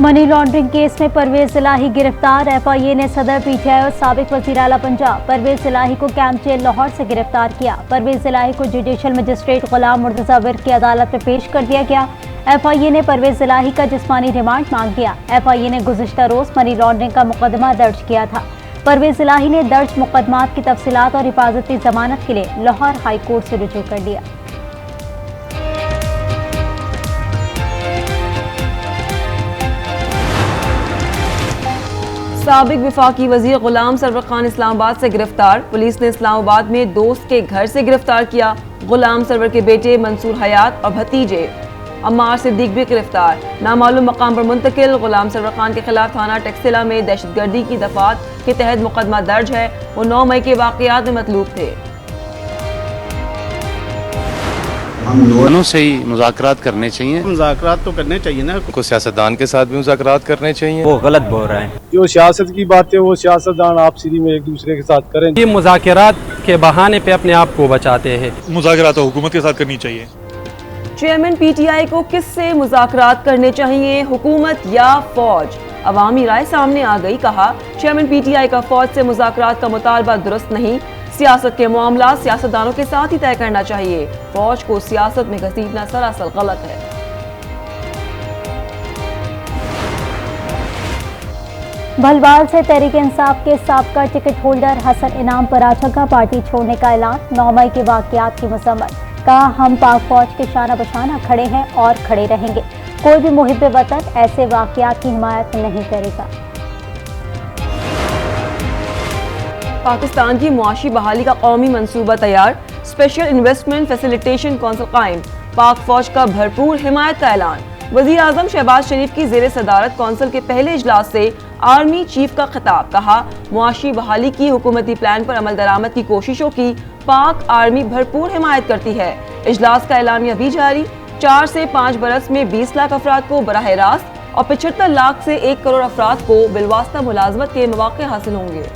Money laundering case में परवेज इलाही गिरफ्तार। FIA ने सदर पीटीआई और साबिक वजीर आला पंजाब परवेज इलाही को कैंप जेल लाहौर से गिरफ्तार किया। परवेज इलाही को जुडिशल मजिस्ट्रेट गुलाम मुर्तजा विर्क की अदालत में पेश कर दिया गया। एफआईए ने परवेज इलाही का जिस्मानी रिमांड मांग लिया। एफआईए ने गुज़िश्ता रोज मनी लॉन्ड्रिंग का मुकदमा दर्ज किया था। परवेज इलाही ने दर्ज मुकदमात की तफसीलात और हिफाजती जमानत के लिए लाहौर हाई कोर्ट से रुजू कर लिया। साबिक विफाकी वजीर गुलाम सरवर खान इस्लामाबाद से गिरफ्तार। पुलिस ने इस्लामाबाद में दोस्त के घर से गिरफ्तार किया। गुलाम सरवर के बेटे मंसूर हयात और भतीजे अम्मार सिद्दीक भी गिरफ्तार। नामालूम मकाम पर मुंतकिल गुलाम सरवर खान के खिलाफ थाना टेक्सला में दहशतगर्दी की दफात के तहत मुकदमा दर्ज है। वो 9 मई के वाकयात में मतलूब थे। हम दोनों से ही मुज़ाकरात करने चाहिए। मुज़ाकरात तो करने चाहिए ना। को सियासतदान के साथ भी मुज़ाकरात करने चाहिए। वो गलत बोल रहे हैं। जो सियासत की बात है वो सियासतदान आपसी में एक दूसरे के साथ करें। ये मुज़ाकरात के बहाने पे अपने आप को बचाते हैं। मुज़ाकरात तो हुकूमत के साथ करनी चाहिए। चेयरमैन पीटीआई को किससे मुज़ाकरात करने चाहिए, हुकूमत या फौज? अवामी राय सामने आ गई। कहा, चेयरमैन पीटीआई का फौज से मुज़ाकरात का मुतालबा दुरुस्त नहीं। सियासत के मामला सियासतदानों के साथ ही तय करना चाहिए। फौज को सियासत में घसीटना सरासर गलत है। भलवाल से तहरीक इंसाफ के साबका टिकट होल्डर हसन इनाम पराठा का पार्टी छोड़ने का ऐलान। 9 मई के वाकयात की मजम्मत। कहा, हम पाक फौज के शाना बशाना खड़े हैं और खड़े रहेंगे। कोई भी मुहिब वतन ऐसे वाकयात की हिमायत नहीं करेगा। पाकिस्तान की मुआशी बहाली का कौमी मंसूबा तैयार। स्पेशल इन्वेस्टमेंट फैसिलिटेशन कौंसिल कायम। पाक फौज का भरपूर हिमायत का ऐलान। वजीर आजम शहबाज शरीफ की जेर सदारत कौंसिल के पहले इजलास से आर्मी चीफ का खिताब। कहा, मुआशी बहाली की हुकूमती प्लान पर अमल दरामद की कोशिशों की पाक आर्मी भरपूर हिमायत करती है। इजलास का एलामिया भी जारी। 4 से 5 बरस में 20 लाख अफराद को बराह रास्त और 75 लाख से 1 करोड़ अफराद को बिलवास्ता मुलाजमत के मौके हासिल होंगे।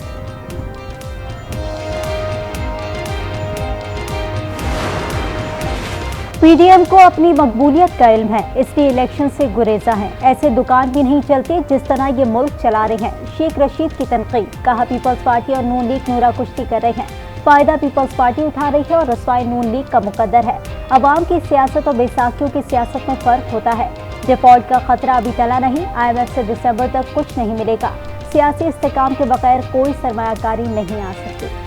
पीडीएम को अपनी मकबूलियत का इल्म है, इसलिए इलेक्शन से गुरेजा है। ऐसे दुकान भी नहीं चलते जिस तरह ये मुल्क चला रहे हैं। शेख रशीद की तनकीद। कहा, पीपल्स पार्टी और नून लीग नूरा कुश्ती कर रहे हैं। फायदा पीपल्स पार्टी उठा रही है और रसवाई नून लीग का मुकद्दर है। अवाम की सियासत और बैसाखियों की सियासत में फर्क होता है। डिफॉल्ट का खतरा अभी टला नहीं। IMF से दिसंबर तक कुछ नहीं मिलेगा। सियासी इस्तेकाम के बगैर कोई सरमायाकारी नहीं आ सकती।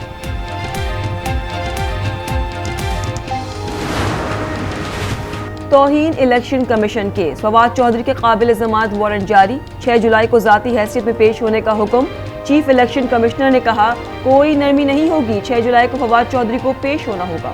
तौहीन इलेक्शन कमीशन के फवाद चौधरी के काबिल जमानत वारंट जारी। 6 जुलाई को जाती हैसियत में पेश होने का हुक्म। चीफ इलेक्शन कमिश्नर ने कहा, कोई नरमी नहीं होगी। 6 जुलाई को फवाद चौधरी को पेश होना होगा।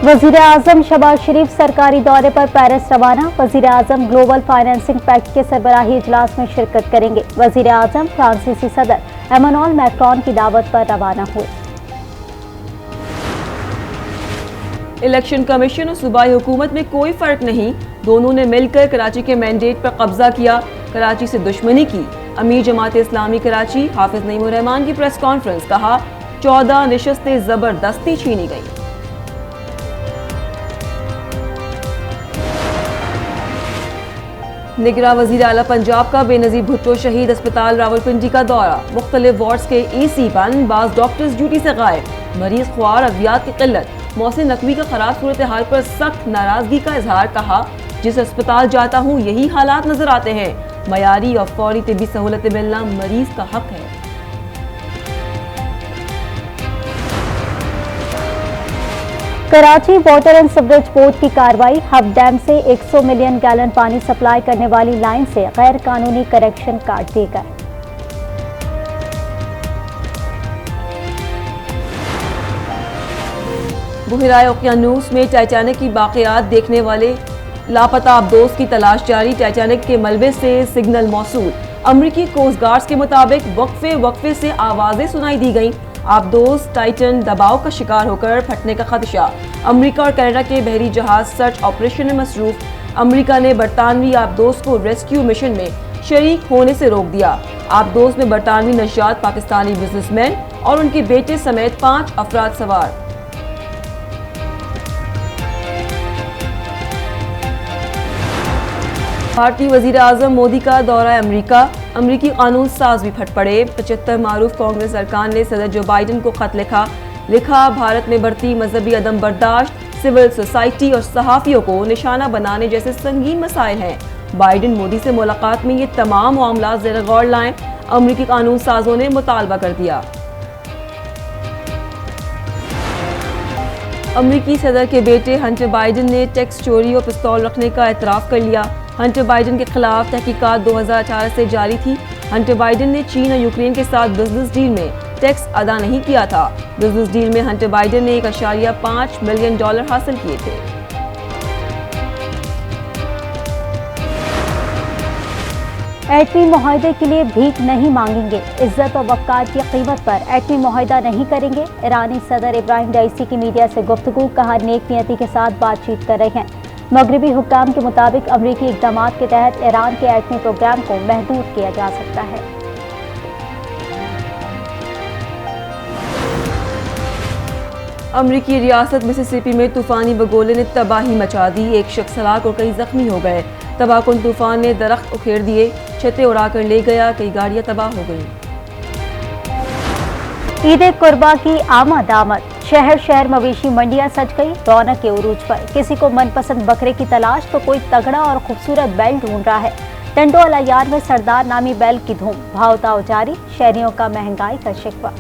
वजीर आजम शहबाज शरीफ सरकारी दौरे पर पेरिस रवाना। वजीर आजम ग्लोबल फाइनेंसिंग पैक्ट के सरबराही इजलास में शिरकत करेंगे। वजीर आजम फ्रांसीसी सदर एमानुएल मैक्रोन की दावत पर रवाना हुए। इलेक्शन कमीशन और सूबाई हुकूमत में कोई फर्क नहीं। दोनों ने मिलकर कराची के मैंडेट पर कब्जा किया, कराची से दुश्मनी की। अमीर जमात इस्लामी कराची हाफिज नईमुर रहमान की प्रेस कॉन्फ्रेंस। कहा, 14 निशस्तें जबरदस्ती छीनी गई। निगरान वजीर आला पंजाब का बेनजीर भुट्टो शहीद अस्पताल रावलपिंडी का दौरा। मुख्तलिफ वार्ड्स के EC बंद, बाज डॉक्टर्स ड्यूटी से गायब। मरीज ख्वार, अद्वियात की किल्लत। मौसम नकवी का खराब सूरत हाल पर सख्त नाराजगी का इजहार। कहा, जिस अस्पताल जाता हूँ यही हालात नजर आते हैं। मयारी और फौरी तिब्बी सहूलतें मिलना मरीज का हक है। Karachi water and sewerage board की कार्रवाई। हब डैम से 100 मिलियन गैलन पानी सप्लाई करने वाली लाइन से गैर कानूनी कनेक्शन काट दिए गए। बुहराए ओकियानूस में टाइटैनिक की बाक़ियात देखने वाले लापता आबदोज की तलाश जारी। टाइटैनिक के मलबे से सिग्नल मौसूल। अमरीकी कोस्ट गार्ड्स के मुताबिक वक्फे से आवाजें सुनाई दी गईं। आबदोज टाइटन दबाव का शिकार होकर फटने का खदशा। अमरीका और कनाडा के बहरी जहाज सर्च ऑपरेशन में मसरूफ। अमरीका ने बरतानवी आबदोज को रेस्क्यू मिशन में शरीक होने से रोक दिया। आबदोज में बरतानवी नशात, पाकिस्तानी बिजनेसमैन और उनके बेटे समेत 5 अफराद सवार। भारतीय वजीर आजम मोदी का दौरा अमेरिका, अमेरिकी कानून साज भी फट पड़े। 75 मारूफ कांग्रेस अरकान ने सदर जो बाइडन को खत लिखा भारत में बढ़ती मजहबी अदम बर्दाश्त, सिविल सोसाइटी और सहाफियों को निशाना बनाने जैसे संगीन मसाइल हैं। बाइडन मोदी से मुलाकात में ये तमाम मामला ज़ेर गौर लाएं, अमेरिकी कानून साजों ने मुतालबा कर दिया। अमेरिकी सदर के बेटे हंटर बाइडन ने टैक्स चोरी और पिस्तौल रखने का एतराफ़ कर लिया। हंटर बाइडन के खिलाफ तहकीकात 2018 से जारी थी। हंटर बाइडन ने चीन और यूक्रेन के साथ बिजनेस डील में टैक्स अदा नहीं किया था। बिजनेस डील में हंटर बाइडन ने $1.5 मिलियन हासिल किए थे। एटमी मुआहदे के लिए भीख नहीं मांगेंगे, इज्जत और वक़ार की कीमत पर एटमी मुआहदा नहीं करेंगे। ईरानी सदर इब्राहिम राइसी की मीडिया से गुफ्तगू, कहा नेक नियति के साथ बातचीत कर रहे हैं। मगरबी हुक्काम के मुताबिक अमरीकी इक़दामात के तहत ईरान के एटमी प्रोग्राम को महदूद किया जा सकता है। अमरीकी रियासत मिसिसिपी में तूफानी बगोले ने तबाही मचा दी। एक शख्स हलाक और कई जख्मी हो गए। तबाहकुन तूफान ने दरख्त उखेड़ दिए, छतें उड़ाकर ले गया, कई गाड़ियां तबाह हो गईं। ईद कुर्बा की आमद, शहर शहर मवेशी मंडियां सज गई, रौनक के उरूज पर। किसी को मनपसंद बकरे की तलाश तो कोई तगड़ा और खूबसूरत बैल ढूंढ रहा है। टंडो अल अयार में सरदार नामी बैल की धूम, भाव ताव जारी, शहरियों का महंगाई का शिकवा।